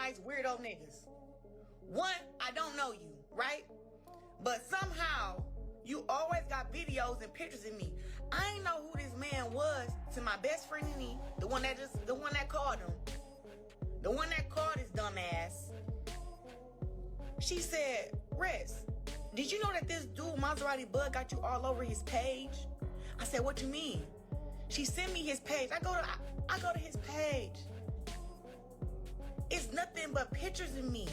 nice weirdo niggas. One, I don't know you, right? But somehow, you always got videos and pictures of me. I ain't know who this man was to my best friend and me, the one that called him. The one that called his dumb ass. She said, Rez, did you know that this dude, Maserati Bud, got you all over his page? I said, what you mean? She sent me his page. I go to his page. It's nothing but pictures of me.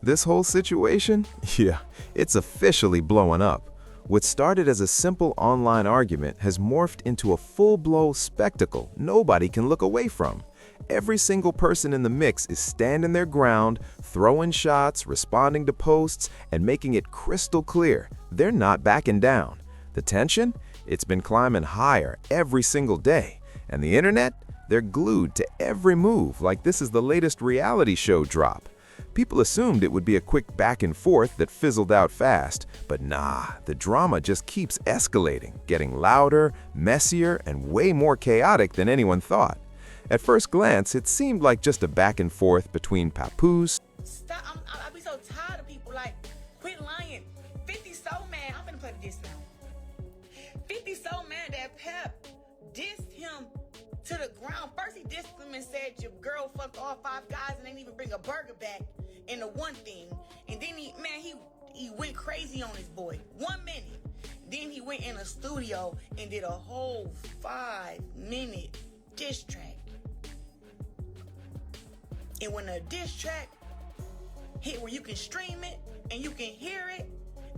This whole situation? Yeah, it's officially blowing up. What started as a simple online argument has morphed into a full-blown spectacle nobody can look away from. Every single person in the mix is standing their ground, throwing shots, responding to posts, and making it crystal clear they're not backing down. The tension? It's been climbing higher every single day. And the internet? They're glued to every move like this is the latest reality show drop. People assumed it would be a quick back and forth that fizzled out fast, but nah, the drama just keeps escalating, getting louder, messier, and way more chaotic than anyone thought. At first glance, it seemed like just a back and forth between Papoose. Stop, I be so tired of people, like, quit lying. 50 so mad, I'm gonna play this now. 50 so mad that Pep dissed him to the ground. First he dissed him and said your girl fucked all 5 guys and didn't even bring a burger back in the one thing. And then he went crazy on his boy. 1 minute. Then he went in a studio and did a whole 5-minute diss track. And when a diss track hit where you can stream it and you can hear it,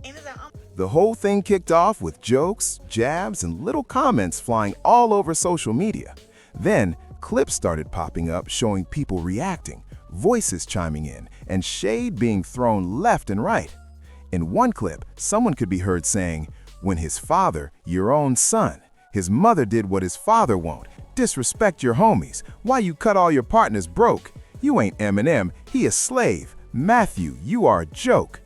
and it's like, The whole thing kicked off with jokes, jabs, and little comments flying all over social media. Then, clips started popping up showing people reacting, voices chiming in, and shade being thrown left and right. In one clip, someone could be heard saying, "When his father, your own son, his mother did what his father won't. Disrespect your homies. Why you cut all your partners broke? You ain't Eminem, he a slave. Matthew, you are a joke."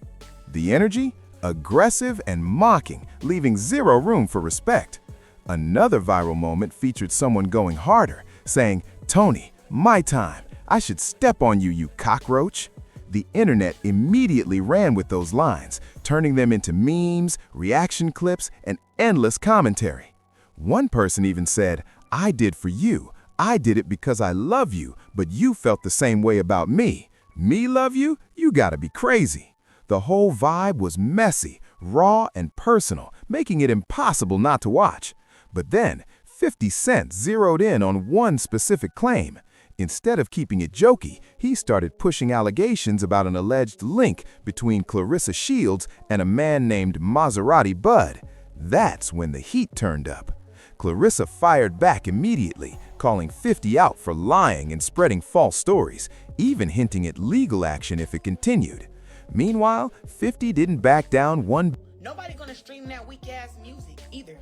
The energy? Aggressive and mocking, leaving zero room for respect. Another viral moment featured someone going harder, saying, "Tony, my time. I should step on you, you cockroach." The internet immediately ran with those lines, turning them into memes, reaction clips, and endless commentary. One person even said, "I did for you. I did it because I love you, but you felt the same way about me. Me love you? You gotta be crazy." The whole vibe was messy, raw, and personal, making it impossible not to watch. But then, 50 Cent zeroed in on one specific claim. Instead of keeping it jokey, he started pushing allegations about an alleged link between Claressa Shields and a man named Maserati Bud. That's when the heat turned up. Claressa fired back immediately, calling 50 out for lying and spreading false stories, even hinting at legal action if it continued. Meanwhile, 50 didn't back down one. Nobody gonna stream that weak ass music either.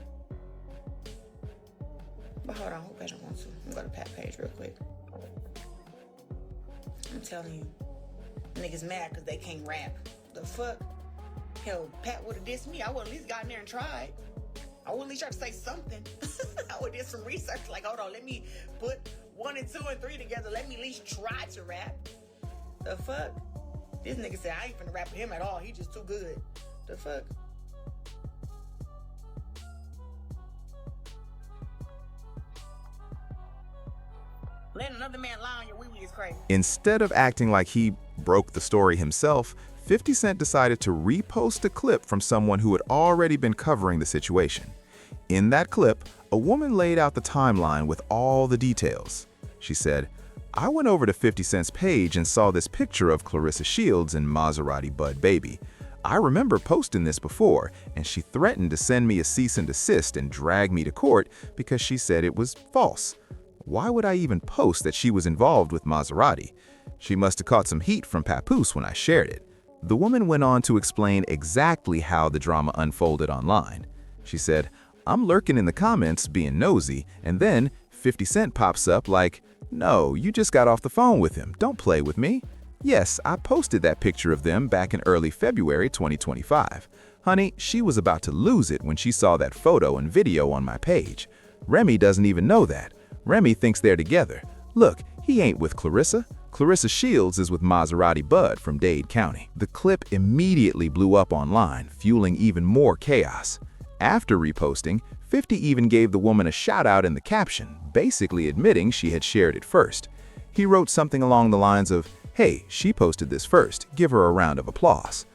But hold on, who better want to? I'm gonna go to Pat page real quick. I'm telling you, niggas mad because they can't rap. The fuck? Hell, Pat would have dissed me. I would at least gotten there and tried. I would at least try to say something. I would do some research, like, hold on, let me put 1 and 2 and 3 together. Let me at least try to rap. The fuck? This nigga said I ain't finna rap with him at all. He just too good. The fuck? Letting another man lie on your wee-wee is crazy. Instead of acting like he broke the story himself, 50 Cent decided to repost a clip from someone who had already been covering the situation. In that clip, a woman laid out the timeline with all the details. She said, "I went over to 50 Cent's page and saw this picture of Claressa Shields and Maserati Bud baby. I remember posting this before, and she threatened to send me a cease and desist and drag me to court because she said it was false. Why would I even post that she was involved with Maserati? She must have caught some heat from Papoose when I shared it." The woman went on to explain exactly how the drama unfolded online. She said, "I'm lurking in the comments being nosy, and then 50 Cent pops up like, 'No, you just got off the phone with him. Don't play with me.' Yes, I posted that picture of them back in early February 2025. Honey, she was about to lose it when she saw that photo and video on my page. Remy doesn't even know that. Remy thinks they're together. Look, he ain't with Claressa. Claressa Shields is with Maserati Bud from Dade County. The clip immediately blew up online, fueling even more chaos. After reposting, 50 even gave the woman a shout-out in the caption, basically admitting she had shared it first. He wrote something along the lines of, "Hey, she posted this first, give her a round of applause."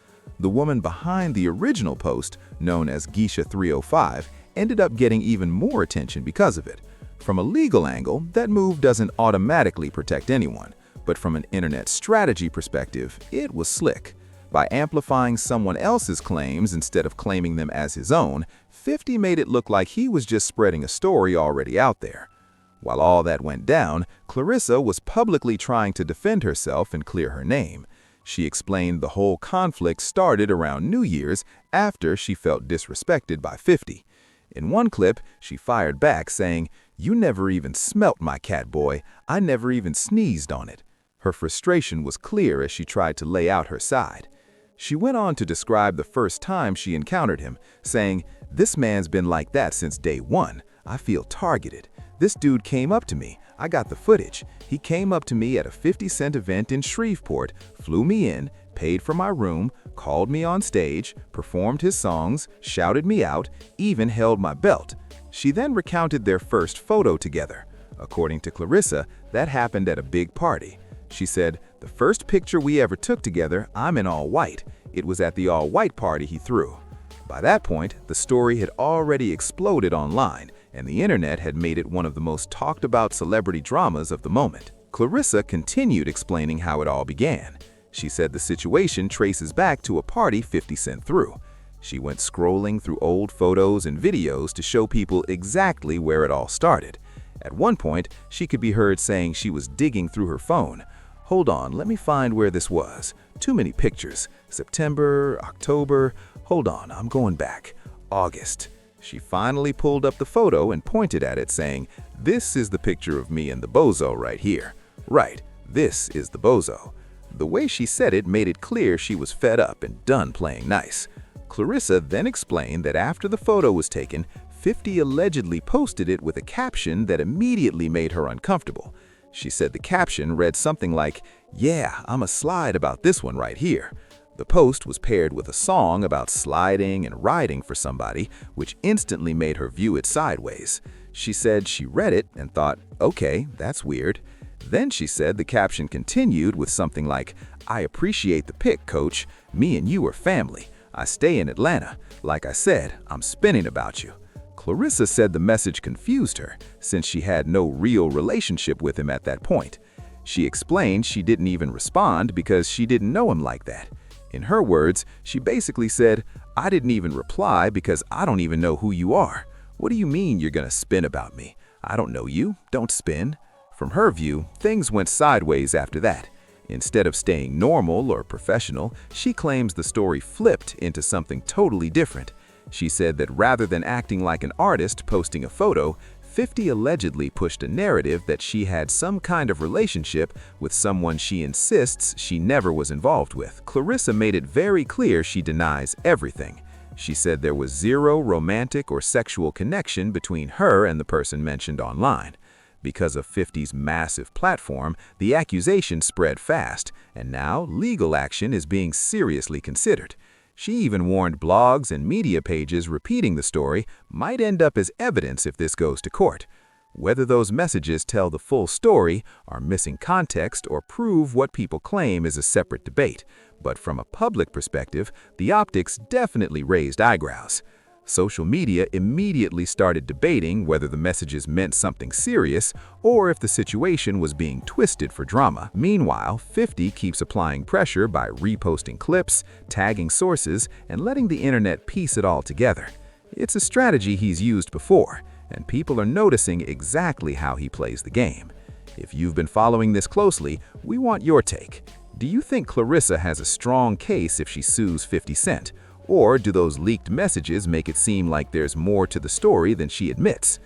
The woman behind the original post, known as Geisha305, ended up getting even more attention because of it. From a legal angle, that move doesn't automatically protect anyone, but from an internet strategy perspective, it was slick. By amplifying someone else's claims instead of claiming them as his own, 50 made it look like he was just spreading a story already out there. While all that went down, Claressa was publicly trying to defend herself and clear her name. She explained the whole conflict started around New Year's after she felt disrespected by 50. In one clip, she fired back saying, "You never even smelt my cat, boy. I never even sneezed on it." Her frustration was clear as she tried to lay out her side. She went on to describe the first time she encountered him, saying, "This man's been like that since day one. I feel targeted. This dude came up to me. I got the footage. He came up to me at a 50-cent event in Shreveport, flew me in, paid for my room, called me on stage, performed his songs, shouted me out, even held my belt." She then recounted their first photo together. According to Claressa, that happened at a big party. She said, "The first picture we ever took together, I'm in all white. It was at the all-white party he threw." By that point, the story had already exploded online, and the internet had made it one of the most talked about celebrity dramas of the moment. Claressa continued explaining how it all began. She said the situation traces back to a party 50 Cent threw. She went scrolling through old photos and videos to show people exactly where it all started. At one point, she could be heard saying she was digging through her phone. "Hold on, let me find where this was. Too many pictures. September, October. Hold on, I'm going back. August." She finally pulled up the photo and pointed at it, saying, "This is the picture of me and the bozo right here. Right, this is the bozo." The way she said it made it clear she was fed up and done playing nice. Claressa then explained that after the photo was taken, 50 allegedly posted it with a caption that immediately made her uncomfortable. She said the caption read something like, "Yeah, I'm a slide about this one right here." The post was paired with a song about sliding and riding for somebody, which instantly made her view it sideways. She said she read it and thought, "Okay, that's weird." Then she said the caption continued with something like, "I appreciate the pic, coach. Me and you are family. I stay in Atlanta. Like I said, I'm spinning about you." Claressa said the message confused her, since she had no real relationship with him at that point. She explained she didn't even respond because she didn't know him like that. In her words, she basically said, "I didn't even reply because I don't even know who you are. What do you mean you're gonna spin about me? I don't know you, don't spin." From her view, things went sideways after that. Instead of staying normal or professional, she claims the story flipped into something totally different. She said that rather than acting like an artist posting a photo, 50 allegedly pushed a narrative that she had some kind of relationship with someone she insists she never was involved with. Claressa made it very clear she denies everything. She said there was zero romantic or sexual connection between her and the person mentioned online. Because of 50's massive platform, the accusation spread fast, and now legal action is being seriously considered. She even warned blogs and media pages repeating the story might end up as evidence if this goes to court. Whether those messages tell the full story, are missing context, or prove what people claim is a separate debate, but from a public perspective, the optics definitely raised eyebrows. Social media immediately started debating whether the messages meant something serious or if the situation was being twisted for drama. Meanwhile, 50 keeps applying pressure by reposting clips, tagging sources, and letting the internet piece it all together. It's a strategy he's used before, and people are noticing exactly how he plays the game. If you've been following this closely, we want your take. Do you think Claressa has a strong case if she sues 50 Cent? Or do those leaked messages make it seem like there's more to the story than she admits?